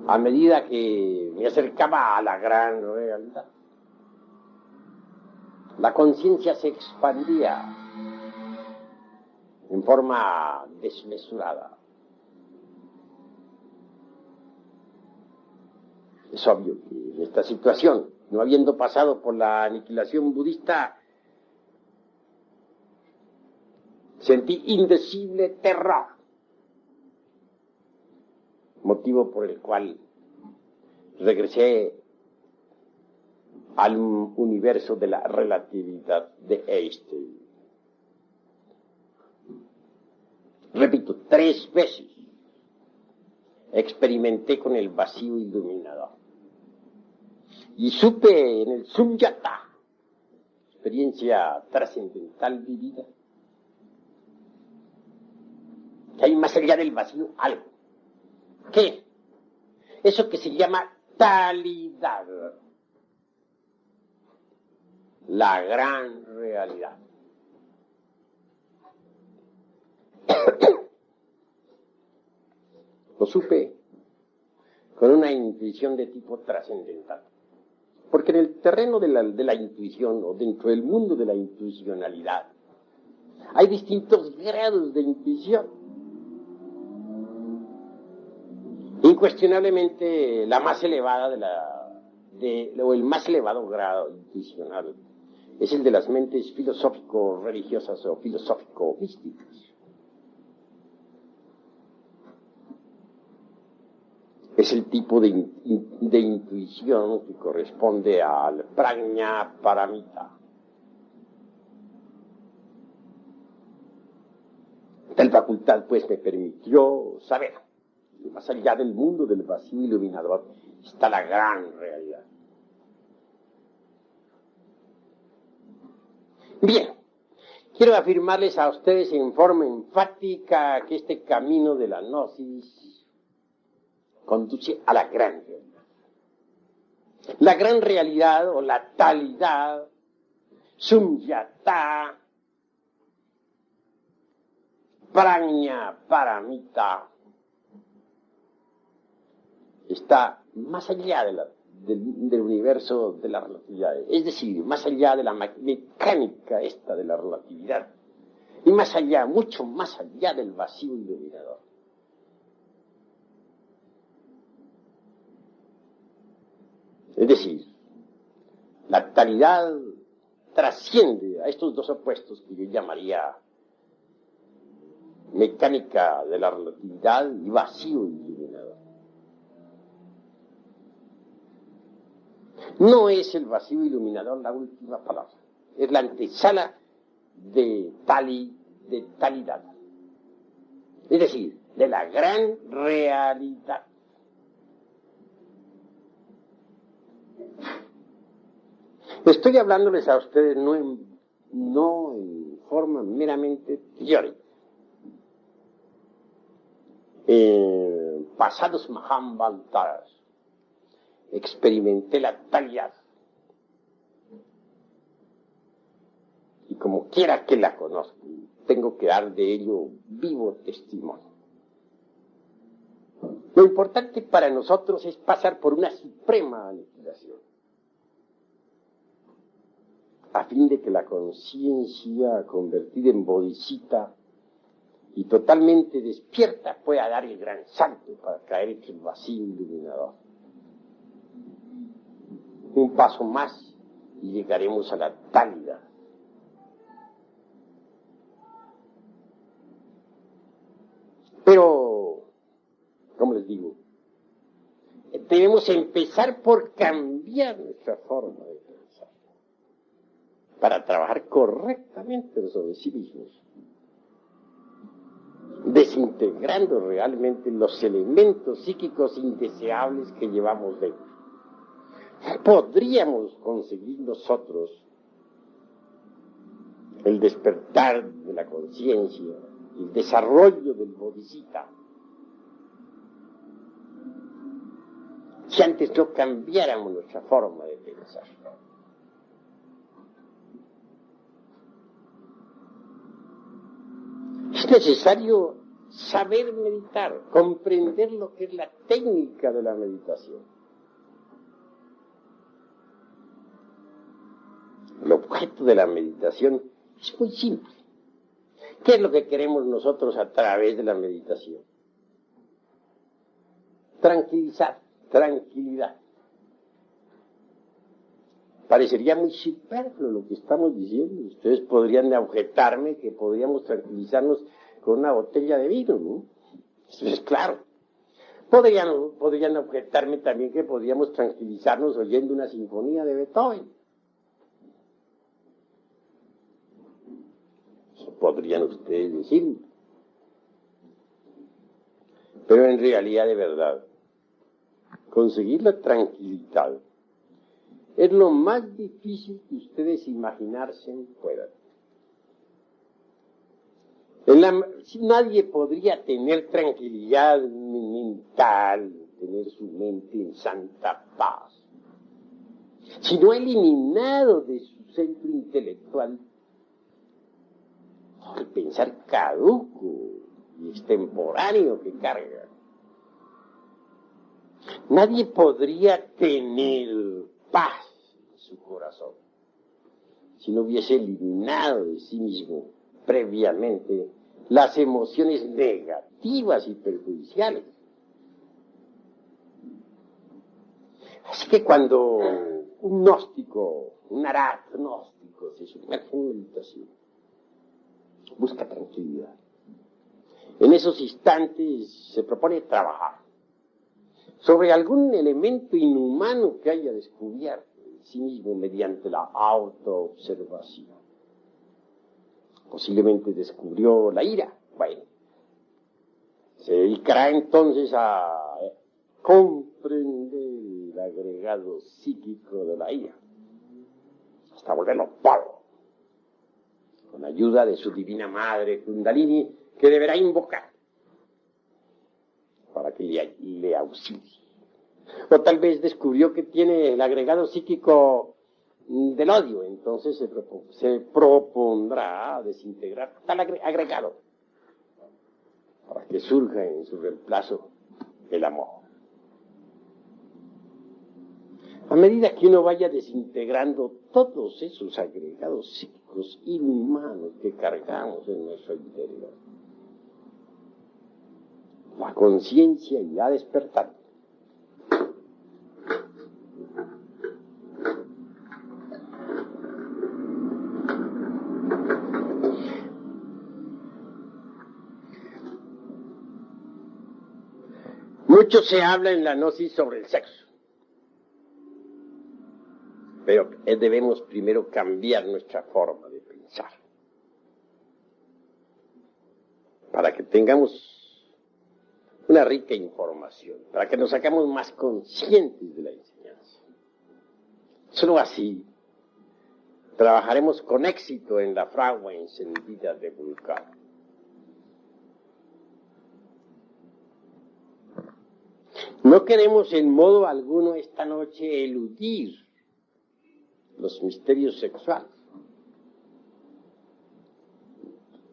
a medida que me acercaba a la gran realidad, la conciencia se expandía en forma desmesurada. Es obvio que en esta situación, no habiendo pasado por la aniquilación budista, sentí indecible terror, motivo por el cual regresé al universo de la relatividad de Einstein. Repito, 3 veces experimenté con el vacío iluminador. Y supe en el Sunyata, experiencia trascendental vivida, que hay más allá del vacío algo. ¿Qué? Eso que se llama talidad. La gran realidad. Lo supe con una intuición de tipo trascendental. Porque en el terreno de la intuición, o dentro del mundo de la intuicionalidad, hay distintos grados de intuición. Incuestionablemente, la más elevada o el más elevado grado intuicional es el de las mentes filosófico-religiosas o filosófico-místicas. Es el tipo de intuición que corresponde al prajna paramita. Tal facultad, pues, me permitió saber que más allá del mundo del vacío iluminador está la gran realidad. Bien, quiero afirmarles a ustedes en forma enfática que este camino de la gnosis conduce a la gran realidad. La gran realidad o la talidad, Sunyata, prajna paramita, está más allá del universo de la relatividad, es decir, más allá de la mecánica esta de la relatividad, y más allá, mucho más allá del vacío iluminador. Es decir, la talidad trasciende a estos dos opuestos que yo llamaría mecánica de la relatividad y vacío iluminador. No es el vacío iluminador la última palabra, es la antesala de talidad, es decir, de la gran realidad. Estoy hablándoles a ustedes no en forma meramente teórica. Pasados Mahambaltaras experimenté la talidad y como quiera que la conozca, tengo que dar de ello vivo testimonio. Lo importante para nosotros es pasar por una suprema aniquilación, a fin de que la conciencia convertida en bodhisattva y totalmente despierta pueda dar el gran salto para caer en el vacío iluminador. Un paso más y llegaremos a la talidad. Pero, como les digo, debemos empezar por cambiar nuestra forma de pensar, para trabajar correctamente sobre sí mismos, desintegrando realmente los elementos psíquicos indeseables que llevamos dentro. Podríamos conseguir nosotros el despertar de la conciencia, el desarrollo del bodhisattva, si antes no cambiáramos nuestra forma de pensar. Es necesario saber meditar, comprender lo que es la técnica de la meditación. El objeto de la meditación es muy simple. ¿Qué es lo que queremos nosotros a través de la meditación? Tranquilidad. Parecería muy superfluo lo que estamos diciendo. Ustedes podrían objetarme que podríamos tranquilizarnos con una botella de vino, ¿no? Eso es claro. Podrían objetarme también que podríamos tranquilizarnos oyendo una sinfonía de Beethoven. Eso podrían ustedes decirme. Pero en realidad, de verdad, conseguir la tranquilidad es lo más difícil que ustedes imaginarse puedan. Nadie podría tener tranquilidad mental, tener su mente en santa paz, si no ha eliminado de su centro intelectual el pensar caduco y extemporáneo que carga. Nadie podría tener paz en su corazón si no hubiese eliminado de sí mismo previamente las emociones negativas y perjudiciales. Así que cuando un gnóstico, un arat gnóstico se sumerge en meditación, busca tranquilidad. En esos instantes se propone trabajar sobre algún elemento inhumano que haya descubierto en sí mismo mediante la autoobservación. Posiblemente descubrió la ira. Bueno, se dedicará entonces a comprender el agregado psíquico de la ira, hasta volverlo polvo, con ayuda de su divina madre Kundalini, que deberá invocar para que le auxilie. O tal vez descubrió que tiene el agregado psíquico del odio, entonces se propondrá desintegrar tal agregado para que surja en su reemplazo el amor. A medida que uno vaya desintegrando todos esos agregados psíquicos inhumanos que cargamos en nuestro interior, la conciencia irá despertando. Mucho se habla en la gnosis sobre el sexo, pero debemos primero cambiar nuestra forma de pensar para que tengamos una rica información, para que nos hagamos más conscientes de la enseñanza. Solo así trabajaremos con éxito en la fragua encendida de Vulcano. No queremos en modo alguno esta noche eludir los misterios sexuales.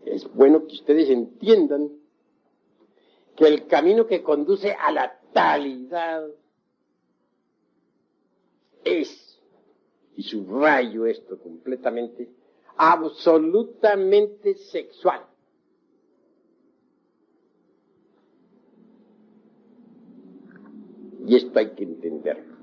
Es bueno que ustedes entiendan que el camino que conduce a la talidad es, y subrayo esto completamente, absolutamente sexual. Y esto hay que entenderlo.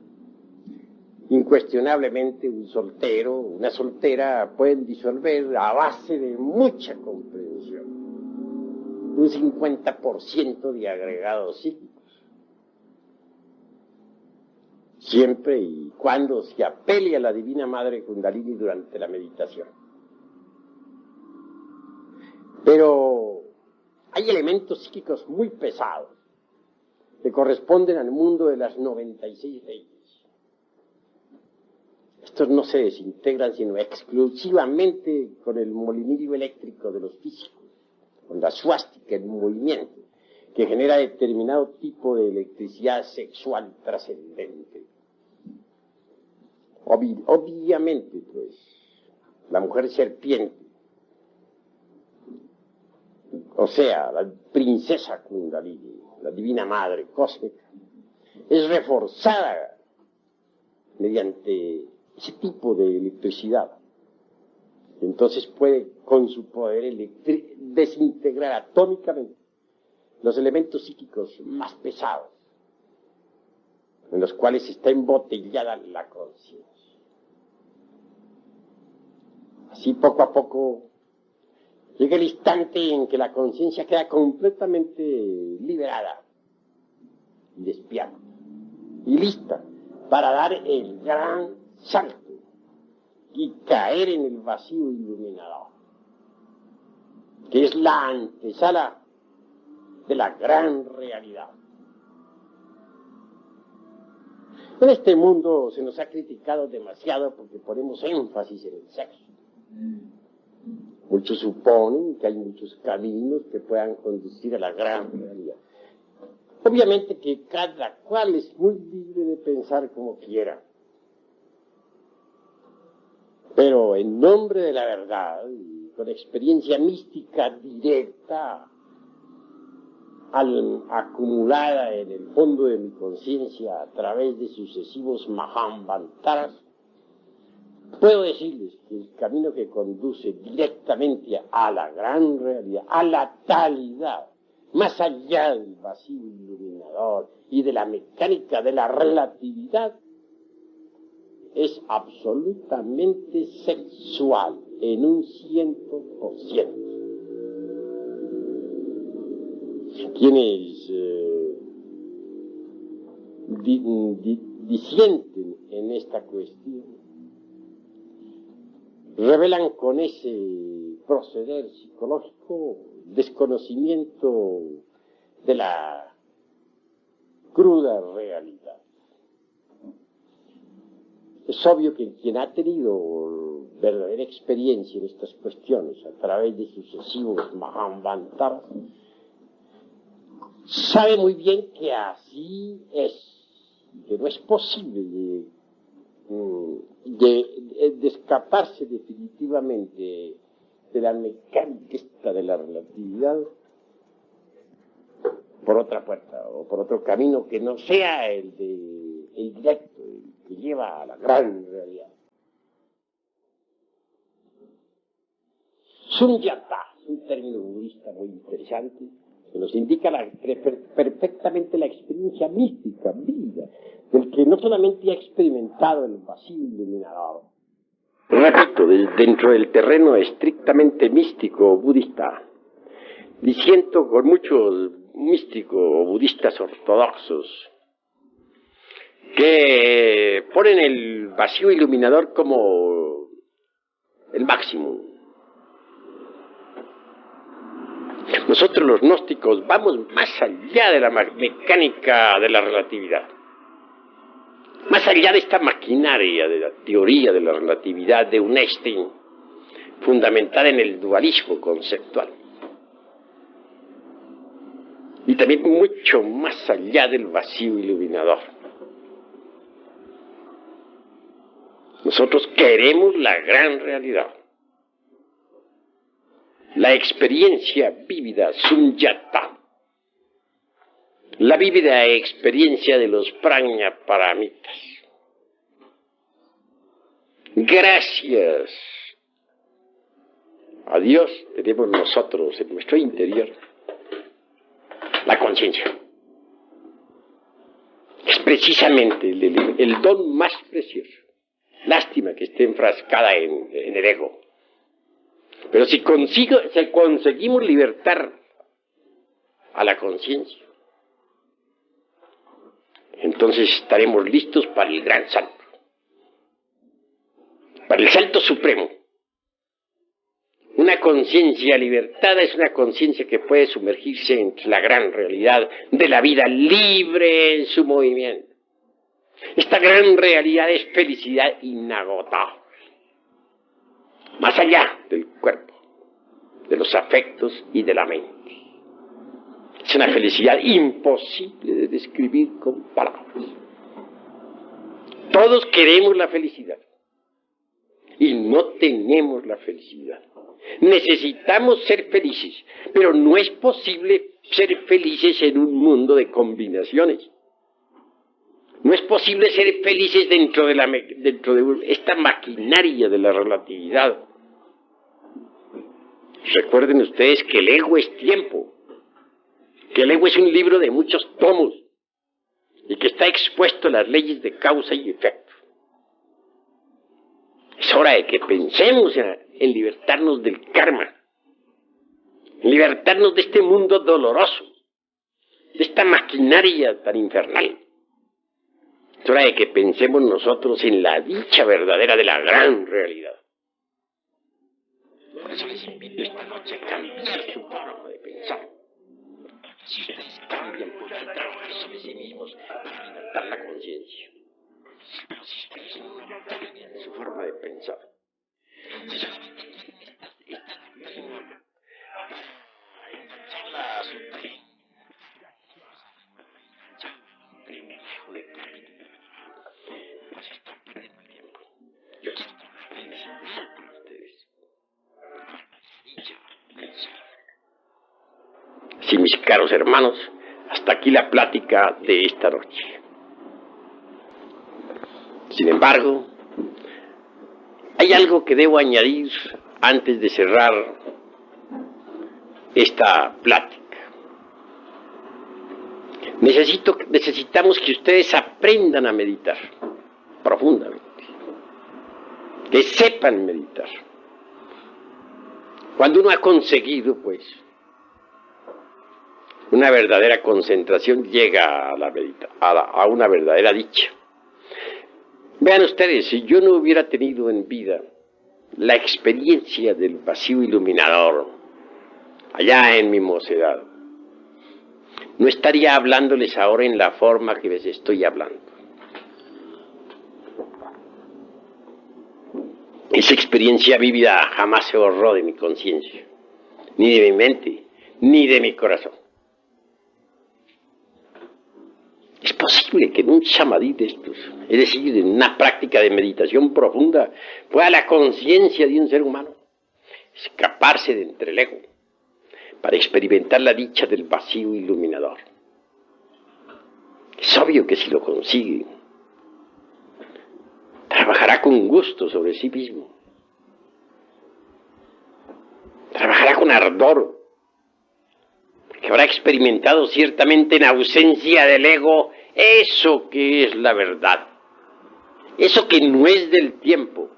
Incuestionablemente un soltero, una soltera pueden disolver a base de mucha comprensión un 50% de agregados psíquicos. Siempre y cuando se apele a la Divina Madre Kundalini durante la meditación. Pero hay elementos psíquicos muy pesados que corresponden al mundo de las 96 leyes. Estos no se desintegran sino exclusivamente con el molinillo eléctrico de los físicos, con la suástica en movimiento, que genera determinado tipo de electricidad sexual trascendente. Obviamente, pues, la mujer serpiente, o sea, la princesa Kundalini, la divina madre cósmica, es reforzada mediante ese tipo de electricidad. Entonces puede, con su poder desintegrar atómicamente los elementos psíquicos más pesados, en los cuales está embotellada la conciencia. Así poco a poco llega el instante en que la conciencia queda completamente liberada y despierta y lista para dar el gran salto y caer en el vacío iluminador, que es la antesala de la gran realidad. En este mundo se nos ha criticado demasiado porque ponemos énfasis en el sexo. Muchos suponen que hay muchos caminos que puedan conducir a la gran realidad. Obviamente que cada cual es muy libre de pensar como quiera. Pero en nombre de la verdad, y con experiencia mística directa, acumulada en el fondo de mi conciencia a través de sucesivos Mahamvantaras, puedo decirles que el camino que conduce directamente a la gran realidad, a la talidad, más allá del vacío iluminador y de la mecánica de la relatividad, es absolutamente sexual en un 100%. Quienes disienten en esta cuestión revelan con ese proceder psicológico desconocimiento de la cruda realidad. Es obvio que quien ha tenido verdadera experiencia en estas cuestiones a través de sucesivos Mahamvantaras sabe muy bien que así es, que no es posible de escaparse definitivamente de la mecánica esta de la relatividad por otra puerta o por otro camino que no sea el directo, el que lleva a la gran realidad. Sunyata es un término budista muy interesante que nos indica perfectamente la experiencia mística, vida, del que no solamente ha experimentado el vacío iluminador. Repito, dentro del terreno estrictamente místico budista, disiento con muchos místicos o budistas ortodoxos que ponen el vacío iluminador como el máximo. Nosotros los gnósticos vamos más allá de la mecánica de la relatividad, más allá de esta maquinaria de la teoría de la relatividad de un Einstein, fundamentada en el dualismo conceptual. Y también mucho más allá del vacío iluminador. Nosotros queremos la gran realidad, la experiencia vívida, sunyata, la vívida experiencia de los prajna paramitas. Gracias a Dios tenemos nosotros en nuestro interior la conciencia. Es precisamente el don más precioso. Lástima que esté enfrascada en el ego. Pero si conseguimos libertar a la conciencia, entonces estaremos listos para el gran salto. Para el salto supremo. Una conciencia libertada es una conciencia que puede sumergirse entre la gran realidad de la vida libre en su movimiento. Esta gran realidad es felicidad inagotable. Más allá del cuerpo, de los afectos y de la mente. Es una felicidad imposible de describir con palabras. Todos queremos la felicidad. Y no tenemos la felicidad. Necesitamos ser felices, pero no es posible ser felices en un mundo de combinaciones. No es posible ser felices dentro de esta maquinaria de la relatividad. Recuerden ustedes que el ego es tiempo, que el ego es un libro de muchos tomos y que está expuesto a las leyes de causa y efecto. Es hora de que pensemos en libertarnos del karma, en libertarnos de este mundo doloroso, de esta maquinaria tan infernal. Es hora de que pensemos nosotros en la dicha verdadera de la gran realidad. Por eso les invito esta noche a cambiar su forma de pensar. Si ustedes cambian, podrán trabajar sobre sí mismos para libertar la conciencia. Pero si ustedes no cambian su forma de pensar, si solamente quieren esta doctrina para engancharla a su tren, privilegio de carne, pues están perdiendo el tiempo. Yo quiero trabajar en ese mal con ustedes. Sí, mis caros hermanos, hasta aquí la plática de esta noche. Sin embargo, hay algo que debo añadir antes de cerrar esta plática. Necesitamos que ustedes aprendan a meditar profundamente, que sepan meditar. Cuando uno ha conseguido, pues, una verdadera concentración, llega a una verdadera dicha. Vean ustedes, si yo no hubiera tenido en vida la experiencia del vacío iluminador, allá en mi mocedad, no estaría hablándoles ahora en la forma que les estoy hablando. Esa experiencia vívida jamás se borró de mi conciencia, ni de mi mente, ni de mi corazón. Es posible que en un samadhi de estos, es decir, en una práctica de meditación profunda, pueda la conciencia de un ser humano escaparse de entre el ego para experimentar la dicha del vacío iluminador. Es obvio que si lo consigue, trabajará con gusto sobre sí mismo, trabajará con ardor, que habrá experimentado ciertamente en ausencia del ego eso que es la verdad, eso que no es del tiempo,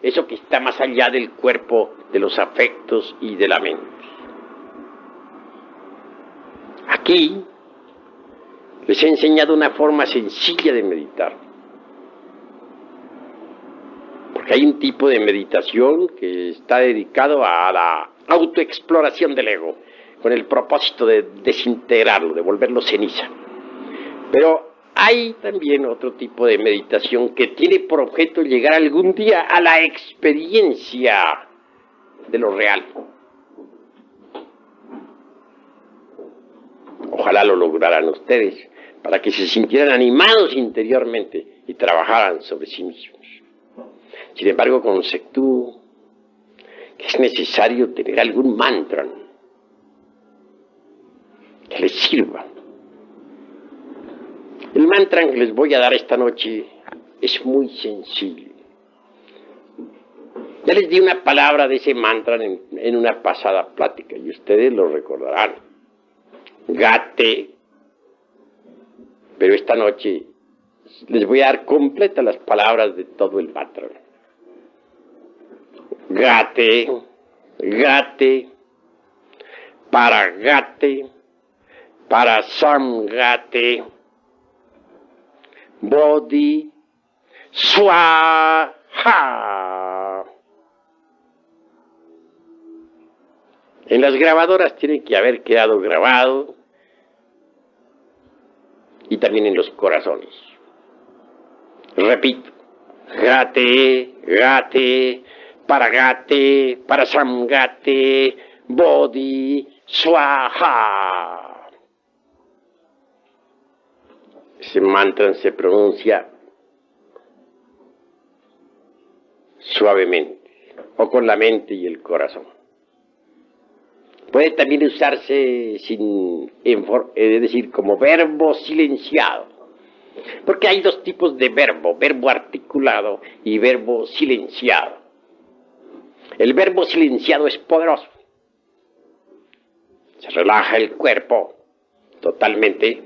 eso que está más allá del cuerpo, de los afectos y de la mente. Aquí les he enseñado una forma sencilla de meditar. Porque hay un tipo de meditación que está dedicado a la autoexploración del ego, con el propósito de desintegrarlo, de volverlo ceniza. Pero hay también otro tipo de meditación que tiene por objeto llegar algún día a la experiencia de lo real. Ojalá lo lograran ustedes, para que se sintieran animados interiormente y trabajaran sobre sí mismos. Sin embargo, conceptúo que es necesario tener algún mantra que les sirva. El mantra que les voy a dar esta noche es muy sencillo. Ya les di una palabra de ese mantra en una pasada plática y ustedes lo recordarán. Gate. Pero esta noche les voy a dar completas las palabras de todo el mantra. Gate, gate, para samgate, bodhi, swaha. En las grabadoras tiene que haber quedado grabado y también en los corazones. Repito, gate, gate, para samgate, bodhi, swaha. Ese mantra se pronuncia suavemente, o con la mente y el corazón. Puede también usarse es decir, como verbo silenciado. Porque hay dos tipos de verbo articulado y verbo silenciado. El verbo silenciado es poderoso. Se relaja el cuerpo totalmente.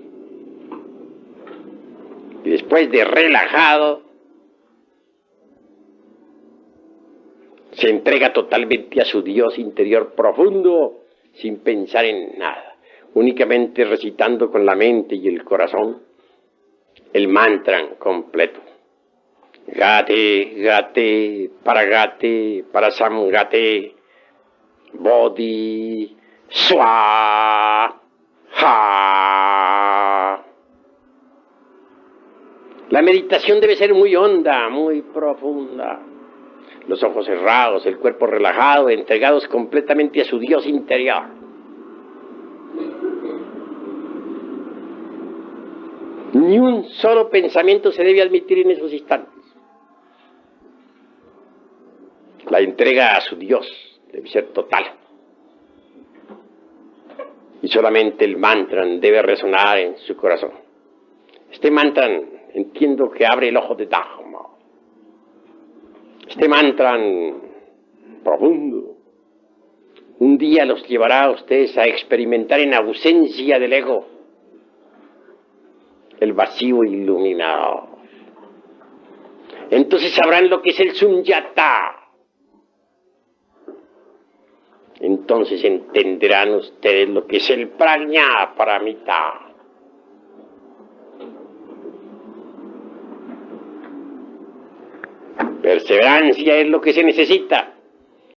Y después de relajado, se entrega totalmente a su Dios interior profundo, sin pensar en nada, únicamente recitando con la mente y el corazón el mantra completo. Gate, gate, para samgate, bodhi, swaha. La meditación debe ser muy honda, muy profunda. Los ojos cerrados, el cuerpo relajado, entregados completamente a su Dios interior. Ni un solo pensamiento se debe admitir en esos instantes. La entrega a su Dios debe ser total. Y solamente el mantra debe resonar en su corazón. Este mantra entiendo que abre el ojo de Dharma. Este mantra profundo un día los llevará a ustedes a experimentar en ausencia del ego el vacío iluminado. Entonces sabrán lo que es el sunyata. Entonces entenderán ustedes lo que es el prajna paramita. Perseverancia es lo que se necesita.